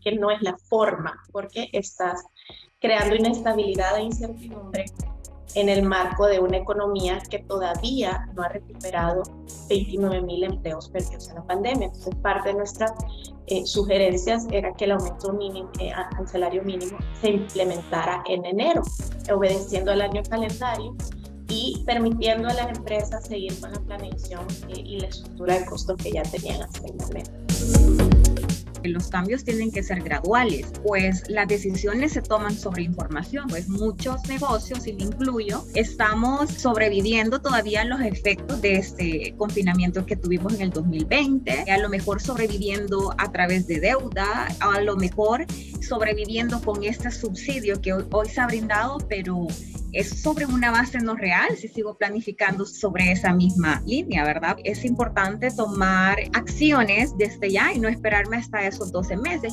que no es la forma, porque estás creando inestabilidad e incertidumbre en el marco de una economía que todavía no ha recuperado 29.000 empleos perdidos en la pandemia. Entonces, parte de nuestras sugerencias era que el aumento mínimo, al salario mínimo se implementara en enero, obedeciendo al año calendario y permitiendo a las empresas seguir con la planeación y la estructura de costos que ya tenían hasta el momento. Los cambios tienen que ser graduales, pues las decisiones se toman sobre información, pues muchos negocios, y me incluyo, estamos sobreviviendo todavía los efectos de este confinamiento que tuvimos en el 2020, a lo mejor sobreviviendo a través de deuda, a lo mejor sobreviviendo con este subsidio que hoy se ha brindado, pero es sobre una base no real si sigo planificando sobre esa misma línea, ¿verdad? Es importante tomar acciones desde ya y no esperarme hasta esos 12 meses.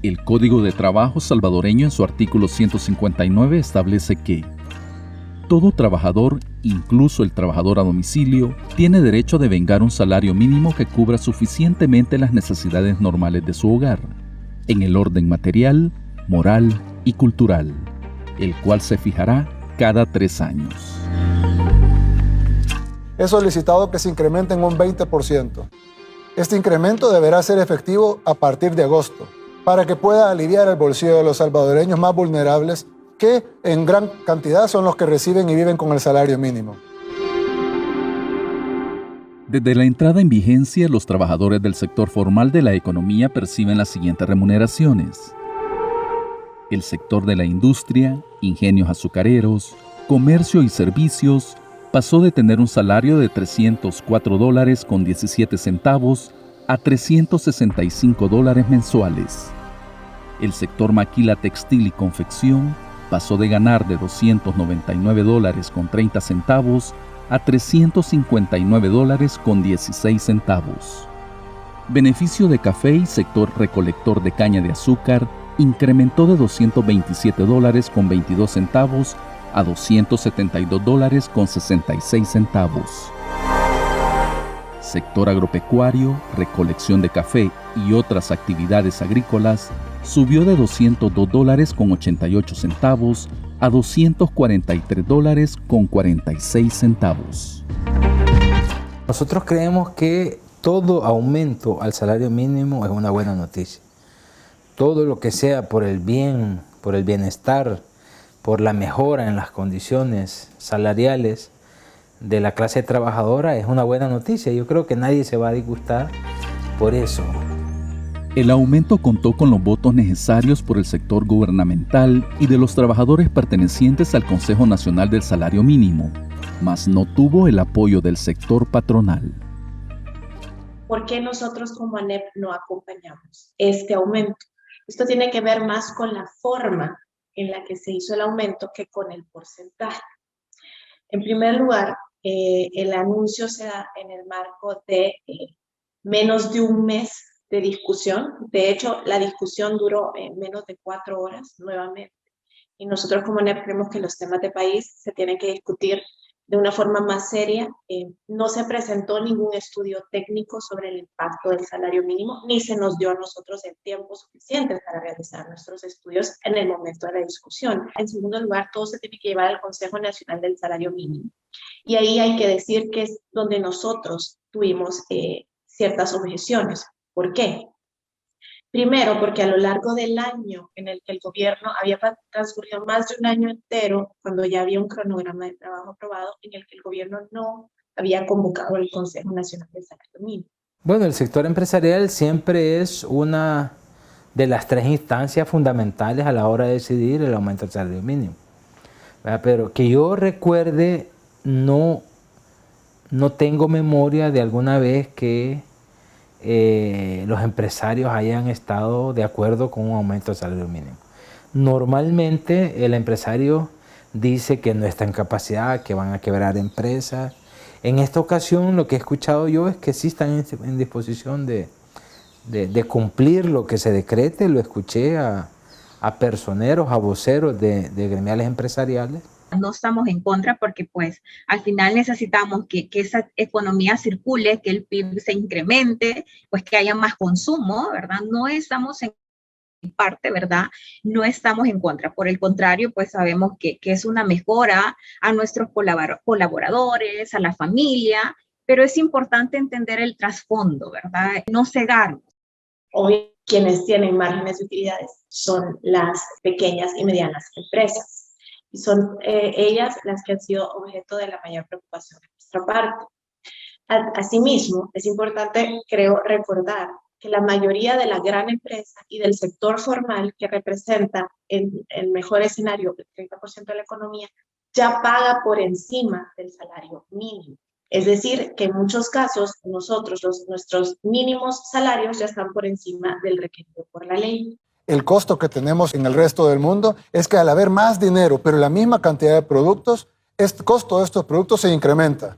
El Código de Trabajo salvadoreño en su artículo 159 establece que todo trabajador, incluso el trabajador a domicilio, tiene derecho a devengar un salario mínimo que cubra suficientemente las necesidades normales de su hogar, en el orden material, moral y cultural, el cual se fijará cada 3 años. He solicitado que se incremente en un 20%. Este incremento deberá ser efectivo a partir de agosto, para que pueda aliviar el bolsillo de los salvadoreños más vulnerables, que en gran cantidad son los que reciben y viven con el salario mínimo. Desde la entrada en vigencia, los trabajadores del sector formal de la economía perciben las siguientes remuneraciones. El sector de la industria, ingenios azucareros, comercio y servicios pasó de tener un salario de $304.17 a $365 mensuales. El sector maquila textil y confección pasó de ganar de $299.30 a $359.16. Beneficio de café y sector recolector de caña de azúcar incrementó de $227.22 a $272.66. Sector agropecuario, recolección de café y otras actividades agrícolas subió de $202.88 a $243.46. Nosotros creemos que todo aumento al salario mínimo es una buena noticia. Todo lo que sea por el bien, por el bienestar, por la mejora en las condiciones salariales de la clase trabajadora es una buena noticia. Yo creo que nadie se va a disgustar por eso. El aumento contó con los votos necesarios por el sector gubernamental y de los trabajadores pertenecientes al Consejo Nacional del Salario Mínimo, mas no tuvo el apoyo del sector patronal. ¿Por qué nosotros como ANEP no acompañamos este aumento? Esto tiene que ver más con la forma en la que se hizo el aumento que con el porcentaje. En primer lugar, el anuncio se da en el marco de menos de un mes de discusión. De hecho, la discusión duró menos de 4 horas nuevamente. Y nosotros como ANEP creemos que los temas de país se tienen que discutir de una forma más seria. No se presentó ningún estudio técnico sobre el impacto del salario mínimo, ni se nos dio a nosotros el tiempo suficiente para realizar nuestros estudios en el momento de la discusión. En segundo lugar, todo se tiene que llevar al Consejo Nacional del Salario Mínimo. Y ahí hay que decir que es donde nosotros tuvimos ciertas objeciones. ¿Por qué? Primero, porque a lo largo del año en el que el gobierno había transcurrido más de un año entero, cuando ya había un cronograma de trabajo aprobado, en el que el gobierno no había convocado al Consejo Nacional del Salario Mínimo. Bueno, el sector empresarial siempre es una de las 3 instancias fundamentales a la hora de decidir el aumento del salario mínimo. Pero que yo recuerde, no tengo memoria de alguna vez que los empresarios hayan estado de acuerdo con un aumento del salario mínimo. Normalmente el empresario dice que no está en capacidad, que van a quebrar empresas. En esta ocasión lo que he escuchado yo es que sí están en disposición de cumplir lo que se decrete. Lo escuché a a personeros, a voceros de gremiales empresariales. No estamos en contra porque pues al final necesitamos que esa economía circule, que el PIB se incremente, pues que haya más consumo, ¿verdad? No estamos en parte, ¿verdad? No estamos en contra. Por el contrario, pues sabemos que es una mejora a nuestros colaboradores, a la familia, pero es importante entender el trasfondo, ¿verdad? No cegarnos. Hoy quienes tienen márgenes de utilidades son las pequeñas y medianas empresas. Y son ellas las que han sido objeto de la mayor preocupación de nuestra parte. Asimismo, es importante, creo, recordar que la mayoría de la gran empresa y del sector formal, que representa en el mejor escenario el 30% de la economía, ya paga por encima del salario mínimo. Es decir, que en muchos casos nuestros mínimos salarios ya están por encima del requerido por la ley. El costo que tenemos en el resto del mundo es que al haber más dinero, pero la misma cantidad de productos, el costo de estos productos se incrementa.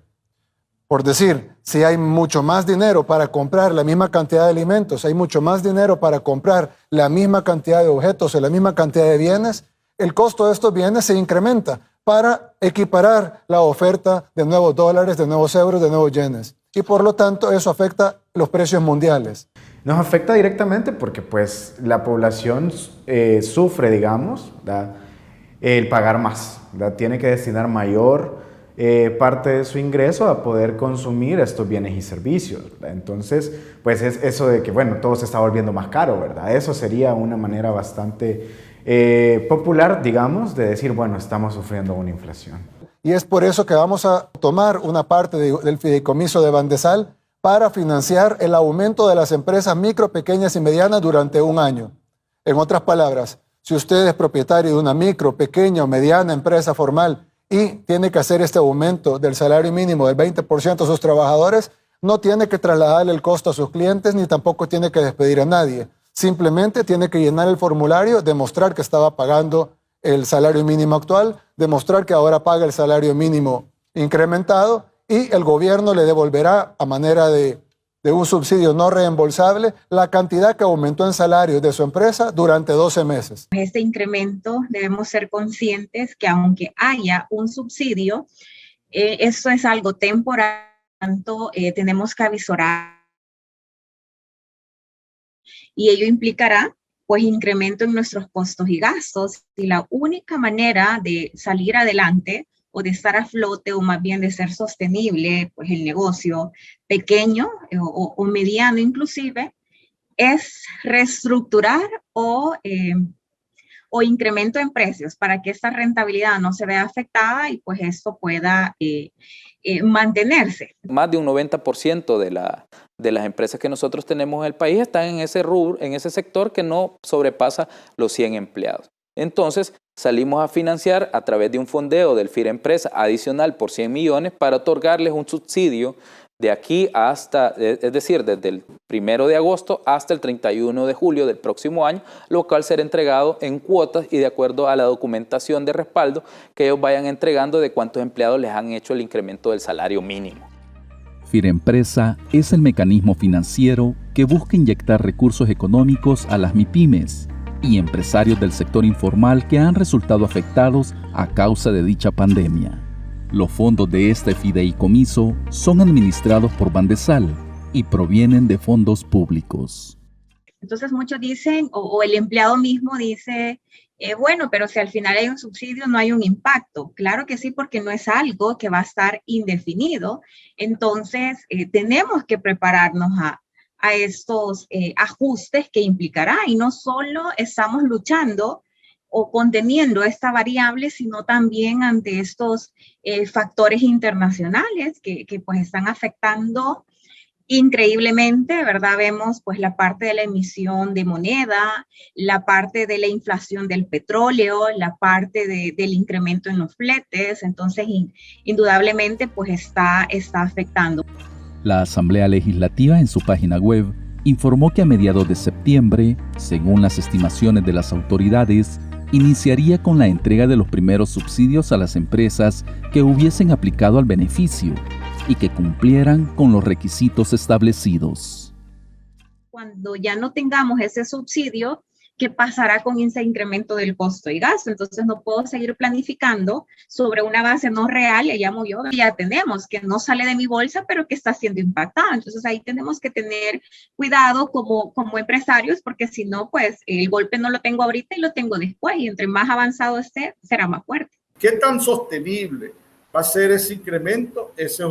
Por decir, si hay mucho más dinero para comprar la misma cantidad de alimentos, hay mucho más dinero para comprar la misma cantidad de objetos o la misma cantidad de bienes, el costo de estos bienes se incrementa para equiparar la oferta de nuevos dólares, de nuevos euros, de nuevos yenes. Y por lo tanto eso afecta los precios mundiales. Nos afecta directamente porque pues la población sufre, digamos, ¿verdad? El pagar más, ¿verdad? Tiene que destinar mayor parte de su ingreso a poder consumir estos bienes y servicios, ¿verdad? Entonces, pues es eso de que, bueno, todo se está volviendo más caro, ¿verdad? Eso sería una manera bastante popular, digamos, de decir, bueno, estamos sufriendo una inflación. Y es por eso que vamos a tomar una parte del fideicomiso de Bandesal para financiar el aumento de las empresas micro, pequeñas y medianas durante un año. En otras palabras, si usted es propietario de una micro, pequeña o mediana empresa formal y tiene que hacer este aumento del salario mínimo del 20% a sus trabajadores, no tiene que trasladarle el costo a sus clientes ni tampoco tiene que despedir a nadie. Simplemente tiene que llenar el formulario, demostrar que estaba pagando el salario mínimo actual, demostrar que ahora paga el salario mínimo incrementado y el gobierno le devolverá a manera de un subsidio no reembolsable la cantidad que aumentó en salarios de su empresa durante 12 meses. Este incremento debemos ser conscientes que aunque haya un subsidio, esto es algo temporal, tanto tenemos que avisorar y ello implicará pues incremento en nuestros costos y gastos y la única manera de salir adelante o de estar a flote o más bien de ser sostenible, pues el negocio pequeño o mediano inclusive, es reestructurar o incremento en precios para que esta rentabilidad no se vea afectada y pues esto pueda mantenerse. Más de un 90% de las empresas que nosotros tenemos en el país están en ese rubro, en ese sector que no sobrepasa los 100 empleados. Entonces, salimos a financiar a través de un fondeo del FIREMPRESA adicional por 100 millones para otorgarles un subsidio de aquí hasta, es decir, desde el 1 de agosto hasta el 31 de julio del próximo año, lo cual será entregado en cuotas y de acuerdo a la documentación de respaldo que ellos vayan entregando de cuántos empleados les han hecho el incremento del salario mínimo. FIREMPRESA es el mecanismo financiero que busca inyectar recursos económicos a las MIPYMES y empresarios del sector informal que han resultado afectados a causa de dicha pandemia. Los fondos de este fideicomiso son administrados por Bandesal y provienen de fondos públicos. Entonces muchos dicen, o el empleado mismo dice, bueno, pero si al final hay un subsidio no hay un impacto. Claro que sí, porque no es algo que va a estar indefinido. Entonces tenemos que prepararnos a estos ajustes que implicará y no solo estamos luchando o conteniendo esta variable, sino también ante estos factores internacionales que pues están afectando increíblemente, ¿verdad? Vemos pues la parte de la emisión de moneda, la parte de la inflación del petróleo, la parte del incremento en los fletes, entonces indudablemente pues está afectando. La Asamblea Legislativa en su página web informó que a mediados de septiembre, según las estimaciones de las autoridades, iniciaría con la entrega de los primeros subsidios a las empresas que hubiesen aplicado al beneficio y que cumplieran con los requisitos establecidos. Cuando ya no tengamos ese subsidio, ¿qué pasará con ese incremento del costo y gasto? Entonces no puedo seguir planificando sobre una base no real, le llamo yo, y ya tenemos, que no sale de mi bolsa, pero que está siendo impactada. Entonces ahí tenemos que tener cuidado como empresarios, porque si no, pues el golpe no lo tengo ahorita y lo tengo después, y entre más avanzado esté, será más fuerte. ¿Qué tan sostenible va a ser ese incremento? Esa es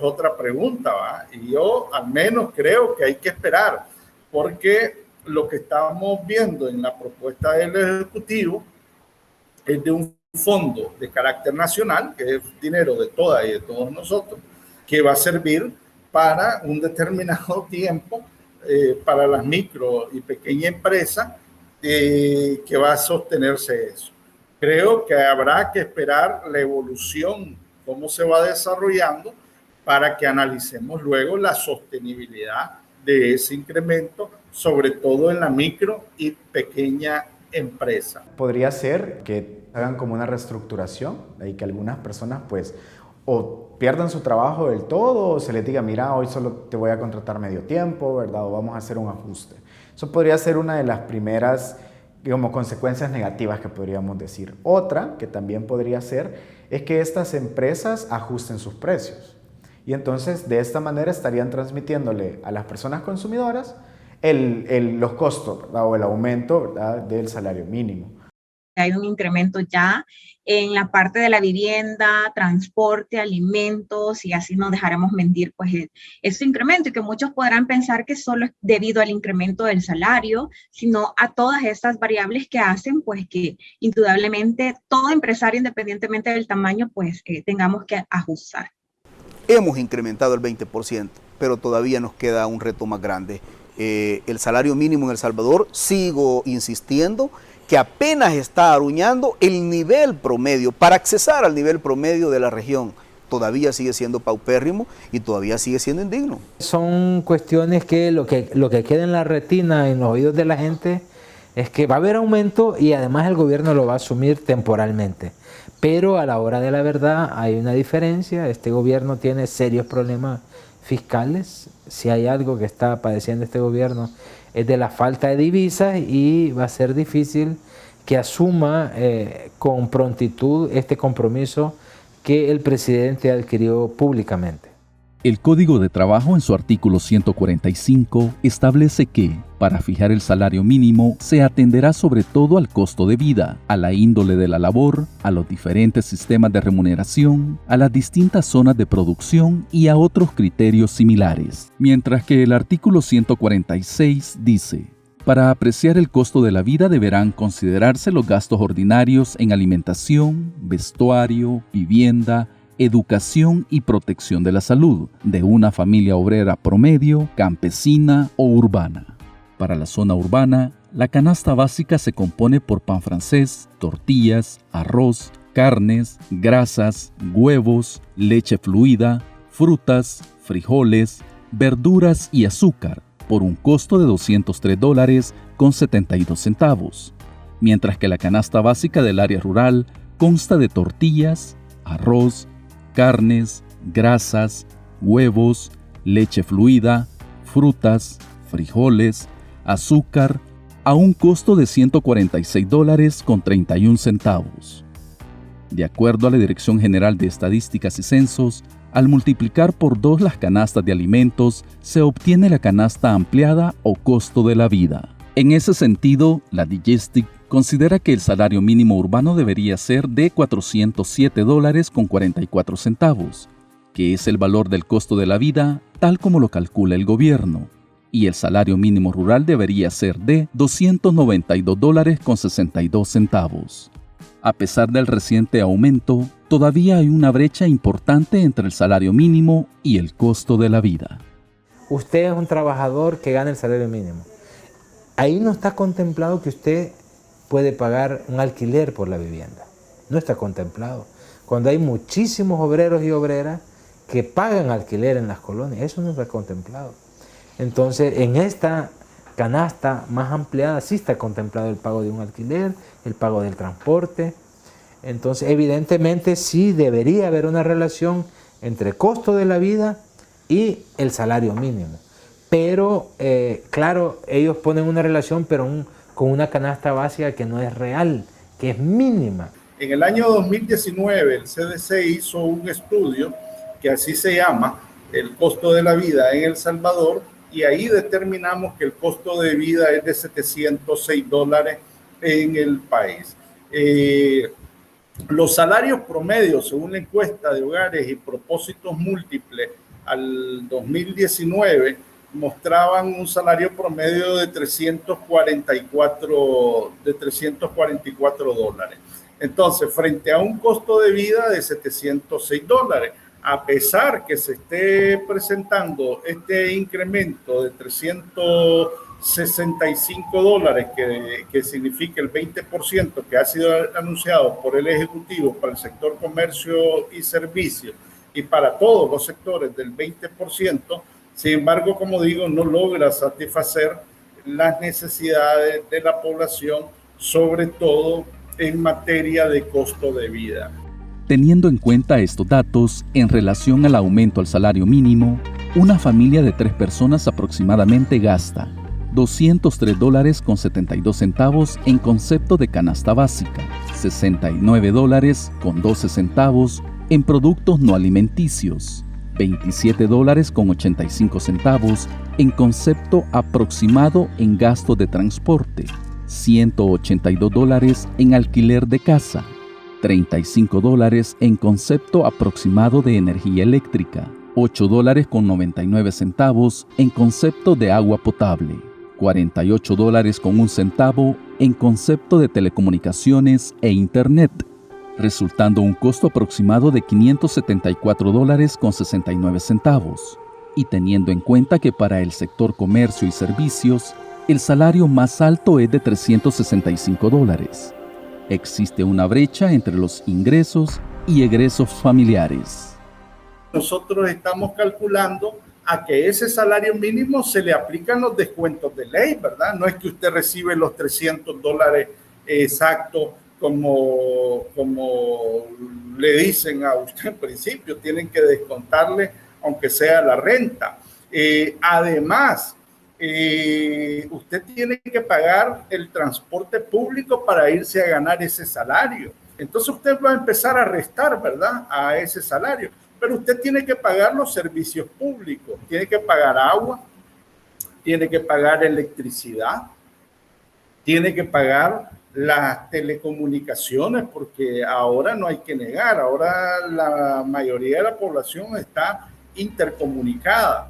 otra pregunta, ¿va? Y yo al menos creo que hay que esperar, porque lo que estamos viendo en la propuesta del Ejecutivo es de un fondo de carácter nacional, que es dinero de todas y de todos nosotros, que va a servir para un determinado tiempo para las micro y pequeñas empresas, que va a sostenerse eso. Creo que habrá que esperar la evolución, cómo se va desarrollando, para que analicemos luego la sostenibilidad de ese incremento, sobre todo en la micro y pequeña empresa. Podría ser que hagan como una reestructuración y que algunas personas pues o pierdan su trabajo del todo o se les diga, mira, hoy solo te voy a contratar medio tiempo, ¿verdad? O vamos a hacer un ajuste. Eso podría ser una de las primeras, digamos, consecuencias negativas que podríamos decir. Otra que también podría ser es que estas empresas ajusten sus precios. Y entonces de esta manera estarían transmitiéndole a las personas consumidoras los costos, ¿verdad? O el aumento, ¿verdad? Del salario mínimo. Hay un incremento ya en la parte de la vivienda, transporte, alimentos, y así no dejaremos mentir pues ese incremento, y que muchos podrán pensar que solo es debido al incremento del salario, sino a todas estas variables que hacen pues que indudablemente todo empresario, independientemente del tamaño, pues tengamos que ajustar. Hemos incrementado el 20%, pero todavía nos queda un reto más grande. El salario mínimo en El Salvador, sigo insistiendo, que apenas está aruñando el nivel promedio, para accesar al nivel promedio de la región. Todavía sigue siendo paupérrimo y todavía sigue siendo indigno. Son cuestiones que lo que queda en la retina, en los oídos de la gente, es que va a haber aumento y además el gobierno lo va a asumir temporalmente. Pero a la hora de la verdad hay una diferencia. Este gobierno tiene serios problemas fiscales. Si hay algo que está padeciendo este gobierno es de la falta de divisas, y va a ser difícil que asuma con prontitud este compromiso que el presidente adquirió públicamente. El Código de Trabajo en su artículo 145 establece que, para fijar el salario mínimo, se atenderá sobre todo al costo de vida, a la índole de la labor, a los diferentes sistemas de remuneración, a las distintas zonas de producción y a otros criterios similares. Mientras que el artículo 146 dice: para apreciar el costo de la vida deberán considerarse los gastos ordinarios en alimentación, vestuario, vivienda, educación y protección de la salud de una familia obrera promedio, campesina o urbana. Para la zona urbana, la canasta básica se compone por pan francés, tortillas, arroz, carnes, grasas, huevos, leche fluida, frutas, frijoles, verduras y azúcar, por un costo de $203.72, mientras que la canasta básica del área rural consta de tortillas, arroz, carnes, grasas, huevos, leche fluida, frutas, frijoles, azúcar, a un costo de $146.31. De acuerdo a la Dirección General de Estadísticas y Censos, al multiplicar por 2 las canastas de alimentos, se obtiene la canasta ampliada o costo de la vida. En ese sentido, la DIGESTIC considera que el salario mínimo urbano debería ser de $407.44, que es el valor del costo de la vida tal como lo calcula el gobierno, y el salario mínimo rural debería ser de $292.62. A pesar del reciente aumento, todavía hay una brecha importante entre el salario mínimo y el costo de la vida. Usted es un trabajador que gana el salario mínimo. Ahí no está contemplado que usted puede pagar un alquiler por la vivienda. No está contemplado. Cuando hay muchísimos obreros y obreras que pagan alquiler en las colonias, eso no está contemplado. Entonces, en esta canasta más ampliada sí está contemplado el pago de un alquiler, el pago del transporte. Entonces, evidentemente sí debería haber una relación entre costo de la vida y el salario mínimo. Pero, claro, ellos ponen una relación, pero con una canasta básica que no es real, que es mínima. En el año 2019 el CDC hizo un estudio que así se llama, el costo de la vida en El Salvador, y ahí determinamos que el costo de vida es de $706 en el país. Los salarios promedios, según la encuesta de hogares y propósitos múltiples al 2019, mostraban un salario promedio de $344. Entonces, frente a un costo de vida de $706, a pesar que se esté presentando este incremento de $365, que significa el 20% que ha sido anunciado por el Ejecutivo para el sector comercio y servicios y para todos los sectores del 20%, sin embargo, como digo, no logra satisfacer las necesidades de la población, sobre todo en materia de costo de vida. Teniendo en cuenta estos datos, en relación al aumento al salario mínimo, una familia de 3 personas aproximadamente gasta $203.72 en concepto de canasta básica, $69.12 en productos no alimenticios, $27.85 en concepto aproximado en gasto de transporte, $182 en alquiler de casa, $35 en concepto aproximado de energía eléctrica, $8.99 en concepto de agua potable, $48.01 en concepto de telecomunicaciones e internet, resultando un costo aproximado de $574.69, y teniendo en cuenta que para el sector comercio y servicios, el salario más alto es de $365. Existe una brecha entre los ingresos y egresos familiares. Nosotros estamos calculando a que ese salario mínimo se le aplican los descuentos de ley, ¿verdad? No es que usted recibe los $300 exactos como le dicen a usted en principio, tienen que descontarle aunque sea la renta. Además, usted tiene que pagar el transporte público para irse a ganar ese salario. Entonces usted va a empezar a restar, ¿verdad?, a ese salario. Pero usted tiene que pagar los servicios públicos, tiene que pagar agua, tiene que pagar electricidad, tiene que pagar las telecomunicaciones, porque ahora no hay que negar, ahora la mayoría de la población está intercomunicada.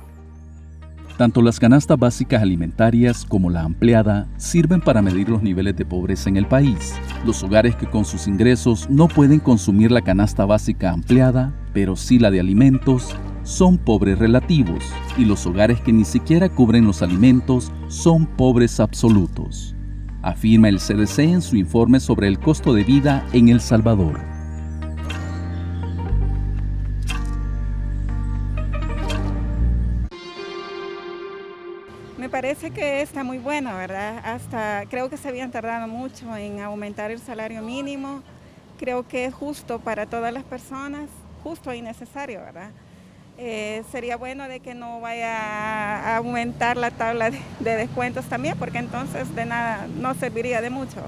Tanto las canastas básicas alimentarias como la ampliada sirven para medir los niveles de pobreza en el país. Los hogares que con sus ingresos no pueden consumir la canasta básica ampliada, pero sí la de alimentos, son pobres relativos, y los hogares que ni siquiera cubren los alimentos son pobres absolutos, afirma el CDC en su informe sobre el costo de vida en El Salvador. Me parece que está muy bueno, ¿verdad? Hasta creo que se habían tardado mucho en aumentar el salario mínimo. Creo que es justo para todas las personas, justo y necesario, ¿verdad? Sería bueno de que no vaya a aumentar la tabla de descuentos también, porque entonces de nada no serviría de mucho.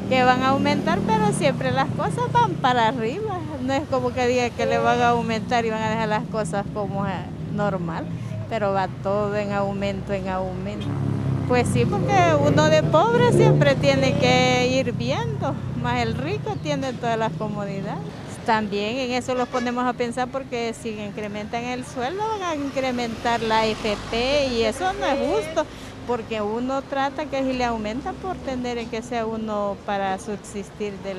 Que van a aumentar, pero siempre las cosas van para arriba. No es como que diga que le van a aumentar y van a dejar las cosas como normal, pero va todo en aumento, en aumento. Pues sí, porque uno de pobre siempre tiene que ir viendo, más el rico tiene todas las comodidades. También en eso los ponemos a pensar, porque si incrementan el sueldo van a incrementar la AFP y eso no es justo, porque uno trata que si le aumenta por tener que sea uno para subsistir de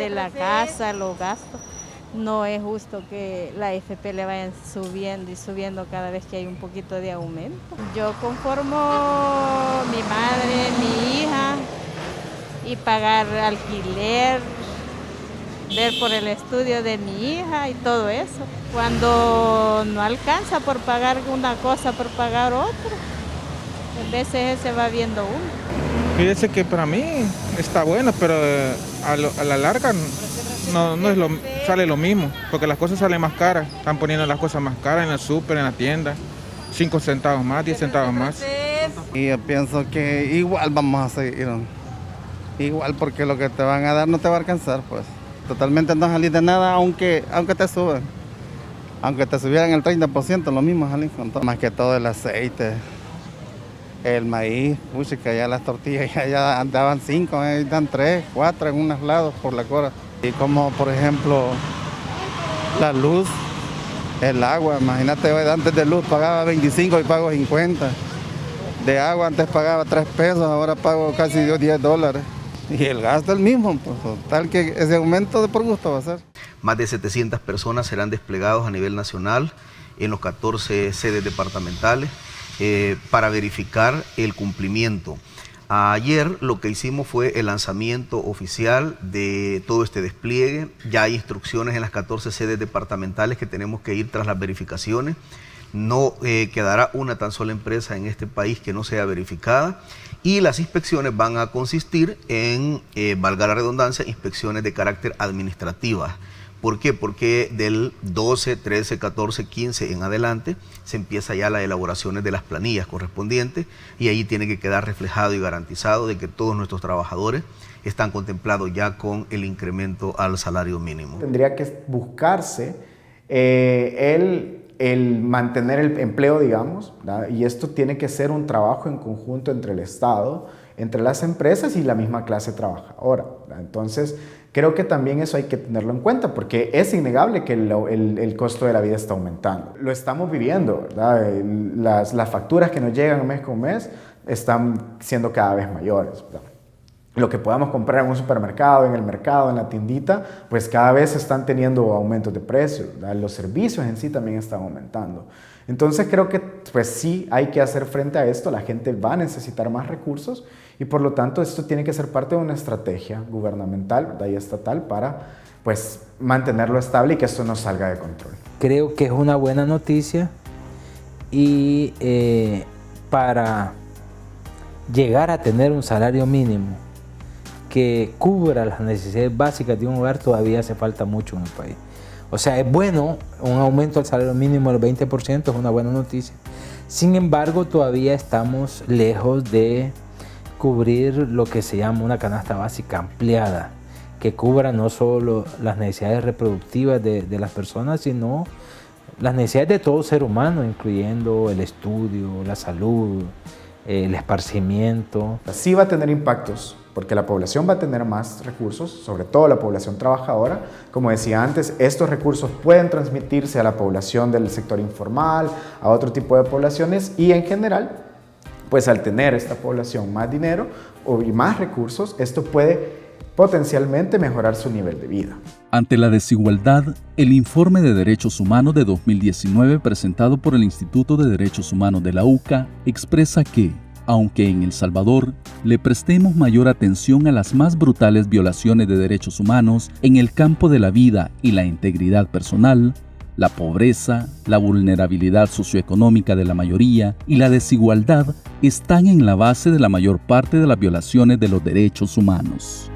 la casa, los gastos. No es justo que la AFP le vayan subiendo y subiendo cada vez que hay un poquito de aumento. Yo conformo mi madre, mi hija, y pagar alquiler, ver por el estudio de mi hija y todo eso. Cuando no alcanza por pagar una cosa, por pagar otra, a veces se va viendo uno. Fíjese que para mí está bueno, pero a la larga no es sale lo mismo, porque las cosas salen más caras. Están poniendo las cosas más caras en el súper, en la tienda. 5 centavos más, 10 centavos más. Y yo pienso que igual vamos a seguir, igual porque lo que te van a dar no te va a alcanzar, pues. Totalmente no salís de nada aunque te suban. Aunque te subieran el 30%, lo mismo salís con todo. Más que todo el aceite, el maíz, que ya las tortillas ya daban 5, dan 3, 4 en unos lados por la cora. Y como por ejemplo la luz, el agua, imagínate, antes de luz pagaba 25 y pago 50. De agua antes pagaba 3 pesos, ahora pago casi $10. Y el gasto es el mismo, pues, tal que ese aumento de por gusto va a ser. Más de 700 personas serán desplegados a nivel nacional en los 14 sedes departamentales para verificar el cumplimiento. Ayer lo que hicimos fue el lanzamiento oficial de todo este despliegue. Ya hay instrucciones en las 14 sedes departamentales que tenemos que ir tras las verificaciones. No quedará una tan sola empresa en este país que no sea verificada, y las inspecciones van a consistir en, valga la redundancia, inspecciones de carácter administrativa. ¿Por qué? Porque del 12, 13, 14, 15 en adelante se empieza ya las elaboraciones de las planillas correspondientes, y ahí tiene que quedar reflejado y garantizado de que todos nuestros trabajadores están contemplados ya con el incremento al salario mínimo. Tendría que buscarse el mantener el empleo, digamos, ¿verdad? Y esto tiene que ser un trabajo en conjunto entre el Estado, entre las empresas y la misma clase trabajadora, ¿verdad? Entonces, creo que también eso hay que tenerlo en cuenta, porque es innegable que el costo de la vida está aumentando. Lo estamos viviendo, ¿verdad? Las facturas que nos llegan mes con mes están siendo cada vez mayores, ¿verdad? Lo que podamos comprar en un supermercado, en el mercado, en la tiendita, pues cada vez están teniendo aumentos de precio, ¿verdad? Los servicios en sí también están aumentando. Entonces creo que pues sí hay que hacer frente a esto, la gente va a necesitar más recursos y por lo tanto esto tiene que ser parte de una estrategia gubernamental, ¿verdad? Y estatal para pues mantenerlo estable y que esto no salga de control. Creo que es una buena noticia y para llegar a tener un salario mínimo que cubra las necesidades básicas de un hogar todavía hace falta mucho en el país. O sea, es bueno, un aumento del salario mínimo del 20% es una buena noticia. Sin embargo, todavía estamos lejos de cubrir lo que se llama una canasta básica ampliada, que cubra no solo las necesidades reproductivas de las personas, sino las necesidades de todo ser humano, incluyendo el estudio, la salud, el esparcimiento. Sí va a tener impactos, porque la población va a tener más recursos, sobre todo la población trabajadora. Como decía antes, estos recursos pueden transmitirse a la población del sector informal, a otro tipo de poblaciones, y en general, pues al tener esta población más dinero y más recursos, esto puede potencialmente mejorar su nivel de vida. Ante la desigualdad, el Informe de Derechos Humanos de 2019 presentado por el Instituto de Derechos Humanos de la UCA expresa que, aunque en El Salvador le prestemos mayor atención a las más brutales violaciones de derechos humanos en el campo de la vida y la integridad personal, la pobreza, la vulnerabilidad socioeconómica de la mayoría y la desigualdad están en la base de la mayor parte de las violaciones de los derechos humanos.